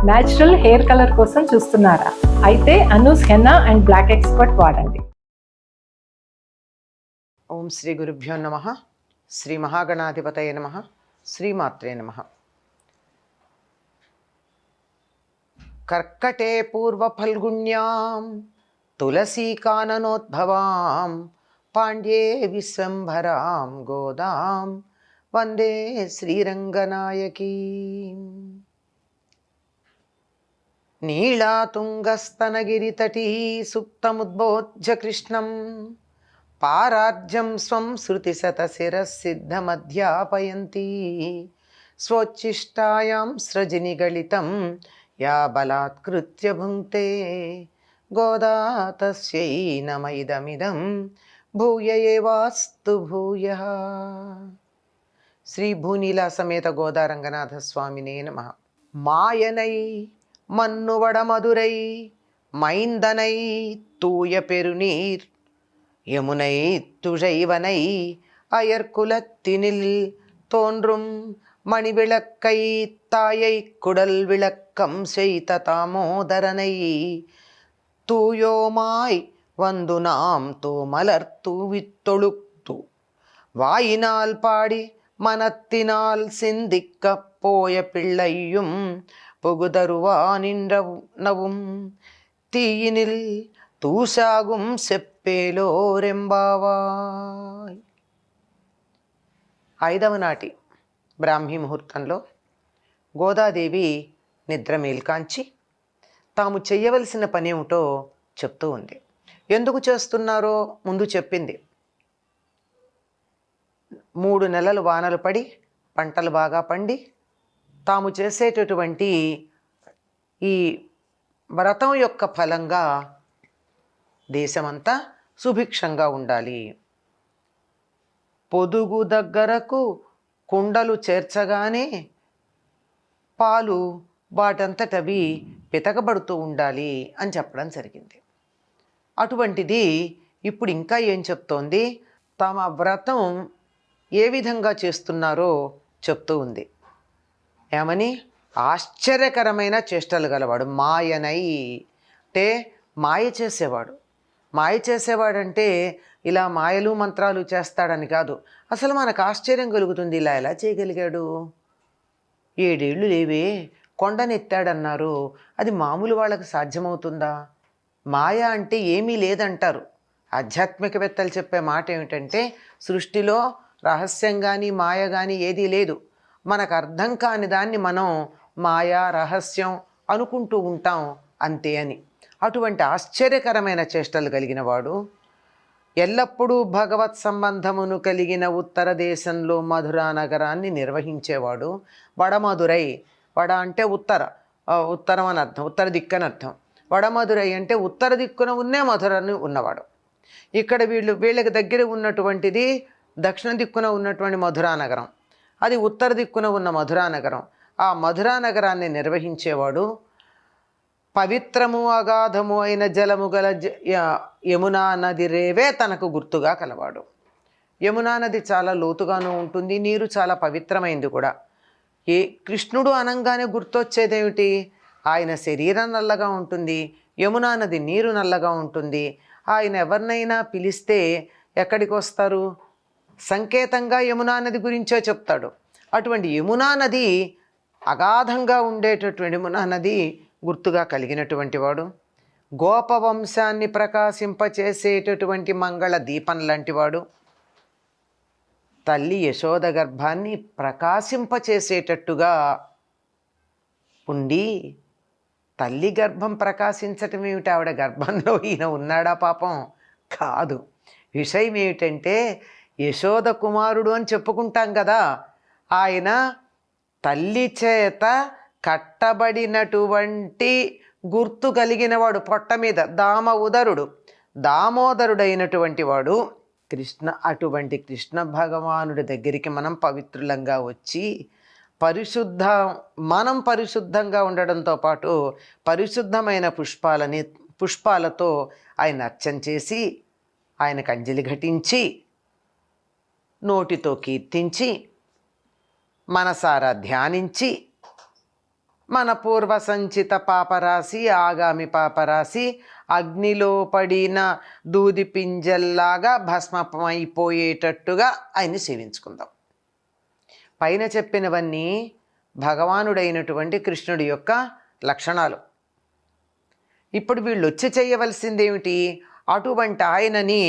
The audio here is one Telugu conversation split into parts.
న్యాచురల్ హెయిర్ కలర్ కోసం చూస్తున్నారా? అయితే Anoos henna and black expert వాడండి. ఓం శ్రీ గురుభ్యో నమః. శ్రీ మహాగణాధిపతయే నమః. శ్రీమాత్రే నమః. కర్కటే పూర్వఫల్గుణ్యాం తులసీకాననోద్భవాం పాండ్యే విశ్వంభరాం గోదాం వందే శ్రీరంగనాయకీ. నీళాతుంగస్తనగిరితటీ సుప్తముద్బోధ్య కృష్ణం పారార్జం స్వం శృతిశతశిరసిద్ధమధ్యాపయంతి స్వోచ్ఛిష్టాయాం స్రజినిగళితం యా బలాత్కృత్య భుంక్తే గోదా తస్యై నమ ఇదమిదం భూయ ఏవాస్తు భూయః. శ్రీ భూనీలా సమేత గోదా రంగనాథ స్వామినే నమః. మాయనై మన్నువడ మధురై మైందనై తూయ పెరునీర్ யமுனை துழைவனை அயர்குலத்தினில் தோன்றும் மணிவிளக்கை தாயை குடல் விளக்கம் செய்த தாமோதரனை தூயோமாய் வந்து நாம் தூமலர் தூவித்தொழுத்து வாயினால் பாடி மனத்தினால் சிந்திக்க போய பிள்ளையும் புகுதருவா நின்றவும் தீயினில் తూసాగుం సెప్పేలోరెంబావాయ్. 5వ నాటి బ్రాహ్మీ ముహూర్తంలో గోదాదేవి నిద్ర మేల్కాంచి తాము చెయ్యవలసిన పనేమిటో చెప్తూ ఉంది. ఎందుకు చేస్తున్నారో ముందు చెప్పింది. 3 నెలలు వానలు పడి పంటలు బాగా పండి తాము చేసేటటువంటి ఈ వ్రతం యొక్క ఫలంగా దేశమంతా సుభిక్షంగా ఉండాలి. పొదుగు దగ్గరకు కుండలు చేర్చగానే పాలు వాటంతటవి పితకబడుతూ ఉండాలి అని చెప్పడం జరిగింది. అటువంటిది ఇప్పుడు ఇంకా ఏం చెప్తోంది? తమ వ్రతం ఏ విధంగా చేస్తున్నారో చెప్తూ ఉంది. ఏమని? ఆశ్చర్యకరమైన చేష్టలు గలవాడు. మాయనై అంటే మాయ చేసేవాడు. మాయ చేసేవాడంటే ఇలా మాయలు మంత్రాలు చేస్తాడని కాదు. అసలు మనకు ఆశ్చర్యం కలుగుతుంది. ఇలా ఎలా చేయగలిగాడు? 7 ఏళ్ళు లేవే కొండనెత్తాడన్నారు. అది మామూలు వాళ్ళకి సాధ్యమవుతుందా? మాయ అంటే ఏమీ లేదంటారు. ఆధ్యాత్మికవేత్తలు చెప్పే మాట ఏమిటంటే సృష్టిలో రహస్యం కానీ మాయ కానీ ఏదీ లేదు. మనకు అర్థం కాని దాన్ని మనం మాయా రహస్యం అనుకుంటూ ఉంటాం అంతే అని. అటువంటి ఆశ్చర్యకరమైన చేష్టలు కలిగిన వాడు, ఎల్లప్పుడూ భగవత్ సంబంధమును కలిగిన ఉత్తర దేశంలో మధురా నగరాన్ని నిర్వహించేవాడు. వడమధురై, వడ అంటే ఉత్తరం అని అర్థం, ఉత్తర దిక్కని అర్థం. వడమధురై అంటే ఉత్తర దిక్కున ఉన్నే మధురని ఉన్నవాడు. ఇక్కడ వీళ్ళకి దగ్గర ఉన్నటువంటిది దక్షిణ దిక్కున ఉన్నటువంటి మధురా నగరం, అది ఉత్తర దిక్కున ఉన్న మధురా నగరం. ఆ మధురా నగరాన్ని నిర్వహించేవాడు. పవిత్రము అగాధము అయిన జలము గల యమునా నది రేవే తనకు గుర్తుగా కలవాడు. యమునా నది చాలా లోతుగాను ఉంటుంది, నీరు చాలా పవిత్రమైంది కూడా. కృష్ణుడు అనంగానే గుర్తొచ్చేదేమిటి? ఆయన శరీరం నల్లగా ఉంటుంది, యమునా నది నీరు నల్లగా ఉంటుంది. ఆయన ఎవరినైనా పిలిస్తే ఎక్కడికి వస్తారు? సంకేతంగా యమునా నది గురించే చెప్తాడు. అటువంటి యమునా నది, అగాధంగా ఉండేటటువంటి యమునా నది గుర్తుగా కలిగినటువంటి వాడు. గోపవంశాన్ని ప్రకాశింపచేసేటటువంటి మంగళ దీపం లాంటివాడు. తల్లి యశోద గర్భాన్ని ప్రకాశింపచేసేటట్టుగా ఉండి, తల్లి గర్భం ప్రకాశించటం ఏమిటి? ఆవిడ గర్భంలో ఈయన ఉన్నాడా? పాపం కాదు. విషయం ఏమిటంటే యశోద కుమారుడు అని చెప్పుకుంటాం కదా, ఆయన తల్లి చేత కట్టబడినటువంటి గుర్తు కలిగినవాడు. పొట్ట మీద దామోదరుడైనటువంటి వాడు కృష్ణ. అటువంటి కృష్ణ భగవానుడి దగ్గరికి మనం పవిత్రులంగా వచ్చి మనం పరిశుద్ధంగా ఉండడంతో పాటు పరిశుద్ధమైన పుష్పాలతో ఆయన అర్చన చేసి, ఆయనకు అంజలి ఘటించి, నోటితో కీర్తించి, మనసారా ధ్యానించి మన పూర్వ సంచిత పాపరాశి ఆగామి పాపరాశి అగ్నిలో పడిన దూది పింజల్లాగా భస్మమైపోయేటట్టుగా ఆయన్ని సేవించుకుందాం. పైన చెప్పినవన్నీ భగవానుడైనటువంటి కృష్ణుడి యొక్క లక్షణాలు. ఇప్పుడు వీళ్ళు వచ్చి చేయవలసింది ఏమిటి? అటువంటి ఆయనని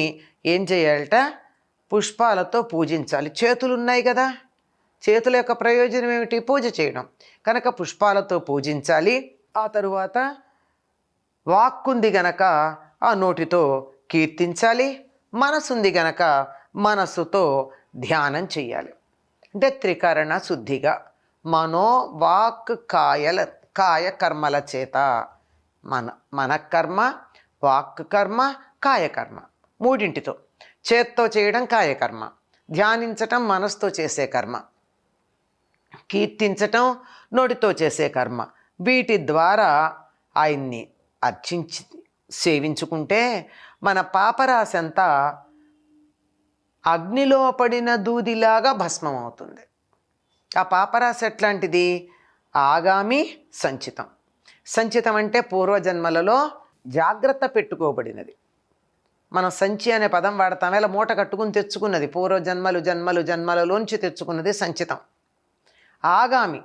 ఏం చేయాలట? పుష్పాలతో పూజించాలి. చేతులు ఉన్నాయి కదా, చేతుల యొక్క ప్రయోజనం ఏమిటి? పూజ చేయడం. కనుక పుష్పాలతో పూజించాలి. ఆ తరువాత వాక్కుంది గనక ఆ నోటితో కీర్తించాలి, మనసుంది గనక మనస్సుతో ధ్యానం చెయ్యాలి. అంటే త్రికరణ శుద్ధిగా మనో వాక్ కాయ కర్మల చేత మనకర్మ, వాక్ కర్మ, కాయకర్మ మూడింటితో, చేత్తో చేయడం కాయకర్మ, ధ్యానించటం మనసుతో చేసే కర్మ, కీర్తించటం నోటితో చేసే కర్మ. వీటి ద్వారా ఆయన్ని అర్చించి సేవించుకుంటే మన పాపరాశి అంతా అగ్నిలో పడిన దూదిలాగా భస్మం అవుతుంది. ఆ పాపరాశి ఎట్లాంటిది? ఆగామి సంచితం. సంచితం అంటే పూర్వజన్మలలో జాగ్రత్త పెట్టుకోబడినది. మనం సంచి అనే పదం వాడతాం, ఇలా మూట కట్టుకుని తెచ్చుకున్నది, పూర్వజన్మలలోంచి తెచ్చుకున్నది సంచితం. ఆగామి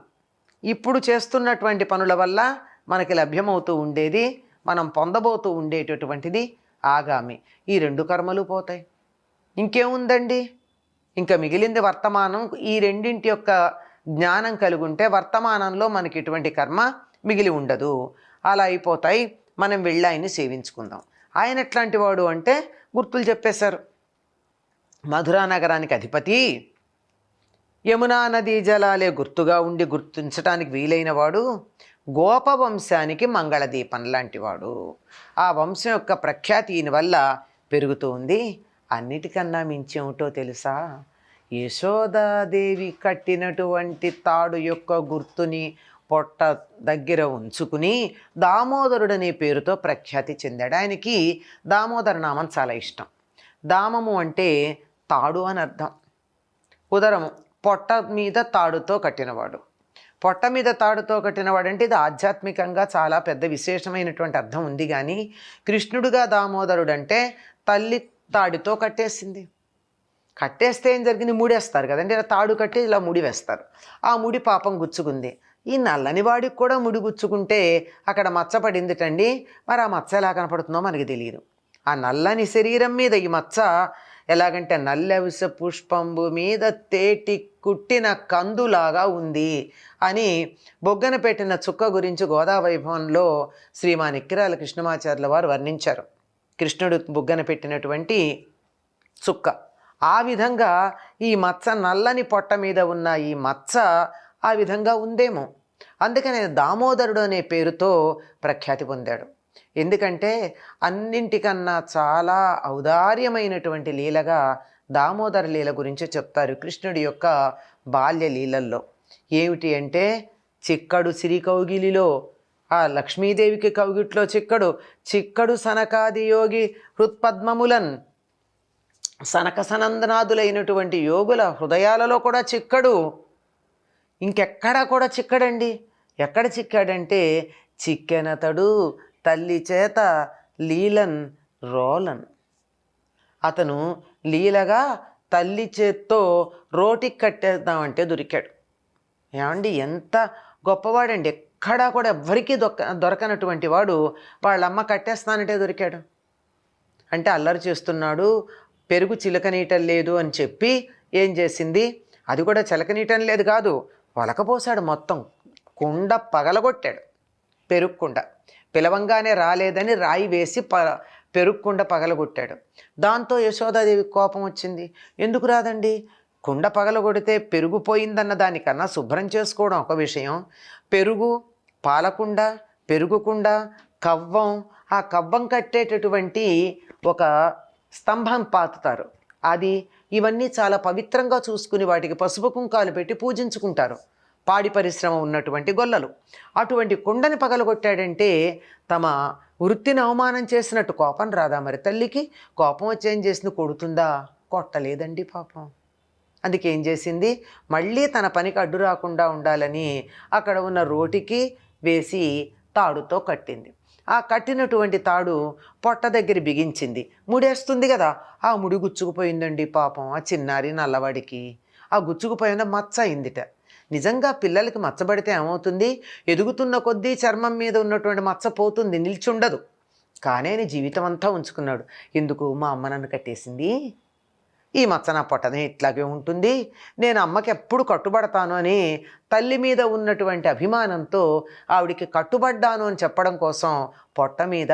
ఇప్పుడు చేస్తున్నటువంటి పనుల వల్ల మనకి లభ్యమవుతూ ఉండేది, మనం పొందబోతూ ఉండేటటువంటిది ఆగామి. ఈ రెండు కర్మలు పోతాయి. ఇంకేముందండి? ఇంకా మిగిలింది వర్తమానం. ఈ రెండింటి యొక్క జ్ఞానం కలిగి ఉంటే వర్తమానంలో మనకి ఇటువంటి కర్మ మిగిలి ఉండదు. అలా అయిపోతాయి. మనం వెళ్ళి ఆయన్ని సేవించుకుందాం. ఆయన ఎట్లాంటి వాడు అంటే గుర్తులు చెప్పేశారు. మధురా నగరానికి అధిపతి, యమునా నదీ జలాలే గుర్తుగా ఉండి గుర్తించడానికి వీలైన వాడు, గోపవంశానికి మంగళదీపం లాంటివాడు. ఆ వంశం యొక్క ప్రఖ్యాతి ఈయన వల్ల పెరుగుతూ ఉంది. అన్నిటికన్నా మించేమిటో తెలుసా? యశోదాదేవి కట్టినటువంటి తాడు యొక్క గుర్తుని పొట్ట దగ్గర ఉంచుకుని దామోదరుడనే పేరుతో ప్రఖ్యాతి చెందాడు. ఆయనకి దామోదర నామం చాలా ఇష్టం. దామము అంటే తాడు అని అర్థం. ఉదరము పొట్ట మీద తాడుతో కట్టినవాడు. పొట్ట మీద తాడుతో కట్టినవాడు అంటే ఇది ఆధ్యాత్మికంగా చాలా పెద్ద విశేషమైనటువంటి అర్థం ఉంది. కానీ కృష్ణుడుగా దామోదరుడు అంటే తల్లి తాడితో కట్టేసింది. కట్టేస్తే ఏం జరిగింది? ముడేస్తారు కదండి, ఇలా తాడు కట్టి ఇలా ముడి వేస్తారు. ఆ ముడి పాపం గుచ్చుకుంది. ఈ నల్లని వాడికి కూడా ముడి గుచ్చుకుంటే అక్కడ మచ్చ పడిందిటండి. మరి ఆ మచ్చ ఎలా కనపడుతుందో మనకి తెలియదు. ఆ నల్లని శరీరం మీద ఈ మచ్చ ఎలాగంటే నల్లవిస పుష్పంబు మీద తేటి కుట్టిన కందులాగా ఉంది అని బొగ్గన పెట్టిన చుక్క గురించి గోదావైభవంలో శ్రీమాన్ ఇక్కిరాల కృష్ణమాచార్యుల వారు వర్ణించారు. కృష్ణుడు బొగ్గన పెట్టినటువంటి చుక్క ఆ విధంగా ఈ మచ్చ, నల్లని పొట్ట మీద ఉన్న ఈ మచ్చ ఆ విధంగా ఉందేమో. అందుకనే దామోదరుడు అనే పేరుతో ప్రఖ్యాతి పొందాడు. ఎందుకంటే అన్నింటికన్నా చాలా ఔదార్యమైనటువంటి లీలగా దామోదర లీల గురించి చెప్తారు కృష్ణుడి యొక్క బాల్య లీలల్లో. ఏమిటి అంటే, చిక్కడు సిరి కౌగిలిలో ఆ లక్ష్మీదేవికి కౌగిట్లో చిక్కడు సనకాది యోగి హృత్పద్మములన్, సనక సనందనాదులైనటువంటి యోగుల హృదయాలలో కూడా చిక్కడు. ఇంకెక్కడా కూడా చిక్కడండి. ఎక్కడ చిక్కాడంటే, చిక్కెనతడు తల్లి చేత లీలన్ రోలన్. అతను లీలగా తల్లి చేత్తో రోటికి కట్టేద్దామంటే దొరికాడు. ఏమండి, ఎంత గొప్పవాడండి. ఎక్కడా కూడా ఎవ్వరికీ దొరకనటువంటి వాడు వాళ్ళమ్మ కట్టేస్తానంటే దొరికాడు. అంటే అల్లరి చేస్తున్నాడు, పెరుగు చిలకనీయటం లేదు అని చెప్పి ఏం చేసింది? అది కూడా చిలకనీయటం లేదు కాదు, ఒలకపోసాడు. మొత్తం కుండ పగలగొట్టాడు. పెరుగు కుండ పిలవంగానే రాలేదని రాయి వేసి పెరుగు కుండ పగలగొట్టాడు. దాంతో యశోదాదేవి కోపం వచ్చింది. ఎందుకు రాదండి? కుండ పగలగొడితే పెరుగు పోయిందన్న దానికన్నా శుభ్రం చేసుకోవడం ఒక విషయం. పెరుగు, పాలకుండ, పెరుగుకుండ, కవ్వం, ఆ కవ్వం కట్టేటటువంటి ఒక స్తంభం పాతుతారు. అది ఇవన్నీ చాలా పవిత్రంగా చూసుకుని వాటికి పసుపు కుంకాలు పెట్టి పూజించుకుంటారు పాడి పరిశ్రమ ఉన్నటువంటి గొల్లలు. అటువంటి కుండని పగలగొట్టాడంటే తమ వృత్తిని అవమానం చేసినట్టు కోపం రాదా మరి తల్లికి? కోపం వచ్చి ఏం చేసింది? కొడుతుందా? కొట్టలేదండి పాపం. అందుకేం చేసింది, మళ్ళీ తన పనికి అడ్డు రాకుండా ఉండాలని అక్కడ ఉన్న రోటికి వేసి తాడుతో కట్టింది. ఆ కట్టినటువంటి తాడు పొట్ట దగ్గర బిగించింది. ముడేస్తుంది కదా, ఆ ముడి గుచ్చుకుపోయిందండి పాపం ఆ చిన్నారి నల్లవాడికి. ఆ గుచ్చుకుపోయిన మచ్చ అయిందిట. నిజంగా పిల్లలకి మచ్చబడితే ఏమవుతుంది, ఎదుగుతున్న కొద్దీ చర్మం మీద ఉన్నటువంటి మచ్చ పోతుంది, నిల్చుండదు. కానీ ఆయన జీవితం అంతా ఉంచుకున్నాడు. ఎందుకు, మా అమ్మ నన్ను కట్టేసింది, ఈ మచ్చ నా పొట్టనే ఇట్లాగే ఉంటుంది, నేను అమ్మకి ఎప్పుడు కట్టుబడతాను అని తల్లి మీద ఉన్నటువంటి అభిమానంతో ఆవిడికి కట్టుబడ్డాను అని చెప్పడం కోసం పొట్ట మీద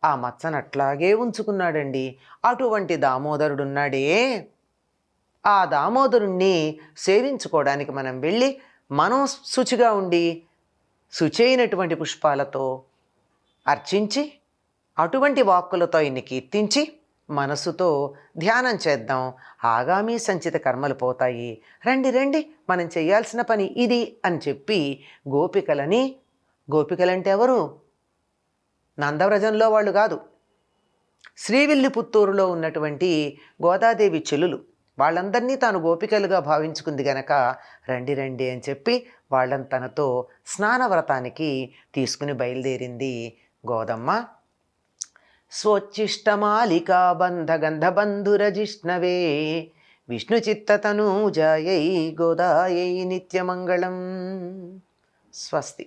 ఆ మచ్చను అట్లాగే ఉంచుకున్నాడండి. అటువంటి దామోదరుడున్నాడే, ఆ దామోదరుణ్ణి సేవించుకోవడానికి మనం వెళ్ళి మనం శుచిగా ఉండి శుచైనటువంటి పుష్పాలతో అర్చించి అటువంటి వాక్కులతో ఆయన్ని కీర్తించి మనసుతో ధ్యానం చేద్దాం. ఆగామి సంచిత కర్మలు పోతాయి. రండి రండి, మనం చేయాల్సిన పని ఇది అని చెప్పి గోపికలంటే ఎవరు, నందవ్రజంలో వాళ్ళు కాదు, శ్రీవిల్లిపుత్తూరులో ఉన్నటువంటి గోదాదేవి చెల్లులు, వాళ్ళందరినీ తాను గోపికలుగా భావించుకుంది గనక రండి రండి అని చెప్పి వాళ్ళని తనతో స్నానవ్రతానికి తీసుకుని బయలుదేరింది గోదమ్మ. స్వోచ్ఛిష్టమాలికా బంధగంధబంధురజిష్ణవే విష్ణుచిత్తతనూజాయై గోదాయై నిత్యమంగళం. స్వస్తి.